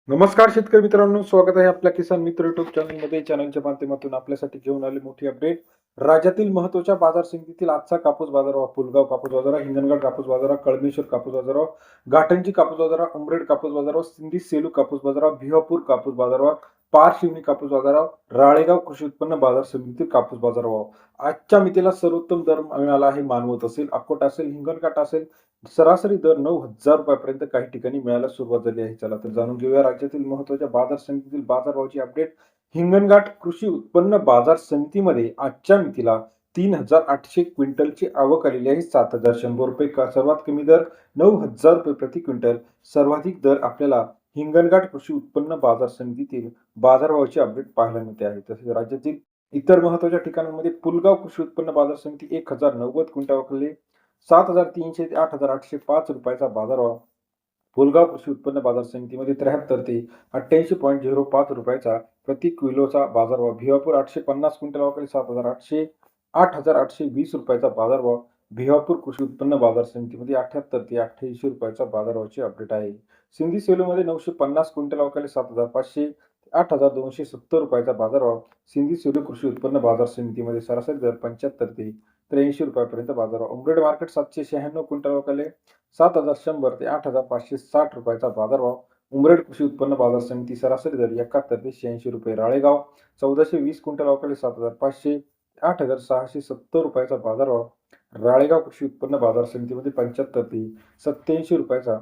नमस्कार शेतकरी मित्रांनो, स्वागत आहे आपल्या किसान मित्र युट्यूब चॅनलमध्ये. चॅनलच्या माध्यमातून आपल्यासाठी घेऊन आले मोठी अपडेट. राज्यातील महत्त्वाच्या बाजार समितीतील आजचा कापूस बाजारभाव: पुलगाव कापूस बाजारभाव, हिंगणघाट कापूस बाजारभाव, कळमेश्वर कापूस बाजारभाव, घाटंजी कापूस बाजारभाव, उमरेड कापूस बाजारभाव, सिंधी सेलू कापूस बाजारभाव, भिवापूर कापूस बाजारभाव, पारशिवनी कापूस बाजारभाव, राळेगाव कृषी उत्पन्न बाजार समितीतील कापूस बाजारभाव. आजच्या मितीला सर्वोत्तम दर मिळाला आहे. मानवत असेल, अकोट असेल, हिंगणघाट असेल, सरासरी दर 9,000 रुपयापर्यंत काही ठिकाणी मिळायला सुरुवात झाली आहे. चला तर जाणून घेऊया राज्यातील महत्त्वाच्या बाजार समितीतील बाजारभावाची अपडेट. हिंगणघाट कृषी उत्पन्न बाजार समितीमध्ये आजच्या मितीला 3,800 क्विंटलची आवक आलेली आहे. 7,100 रुपये सर्वात कमी दर, 9,000 रुपये प्रति क्विंटल सर्वाधिक दर आपल्याला हिंगणघाट कृषी उत्पन्न बाजार समितीतील बाजारभावाची अपडेट पाहायला मिळते आहे. तसेच राज्यातील इतर महत्त्वाच्या ठिकाणांमध्ये पुलगाव कृषी उत्पन्न बाजार समिती 1,090 क्विंटल 7,300 ते 8,805 रुपयाचा बाजारभाव. पुलगाव कृषी उत्पन्न बाजार समितीमध्ये 73 ते 88.05 रुपयाचा प्रति किलोचा बाजारभाव. भिवापूर 850 क्विंटल वाकले 7,800 8,820 रुपयाचा बाजारभाव. भिवापूर कृषी उत्पन्न बाजार समितीमध्ये 78 ते 88 रुपयाचा बाजारभावाची अपडेट आहे. सिंधी सेलूमध्ये 950 क्विंटल वाकले 7,500 8,270 रुपयाचा बाजारभाव. सिंधी सेलू कृषी उत्पन्न बाजार समितीमध्ये सरासरी दर 75 ते 83 रुपयापर्यंत बाजारभाव. उमरेड मार्केट 796 क्विंटल वाकले 7,100 ते 8,560 रुपयाचा बाजारभाव. उमरेड कृषी उत्पन्न बाजार समिती सरासरी दर 71 ते 86 रुपये. राळेगाव 1420 क्विंटल वाकले 7,500 ते 8,670 रुपयाचा बाजारभाव. राळेगाव कृषी उत्पन्न बाजार समितीमध्ये 75 ते 87 रुपयाचा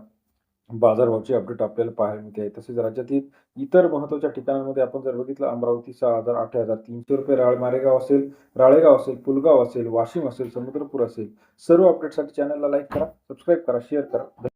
बाजारभावाची अपडेट आपल्याला पाहायला मिळते आहे. तसेच राज्यातील इतर महत्त्वाच्या ठिकाणांमध्ये आपण जर बघितलं, अमरावती 6,000 8,300 रुपये, मारेगाव असेल, राळेगाव असेल, पुलगाव असेल, वाशिम असेल, समुद्रपूर असेल. सर्व अपडेटसाठी चॅनलला लाईक करा, सबस्क्राईब करा, शेअर करा.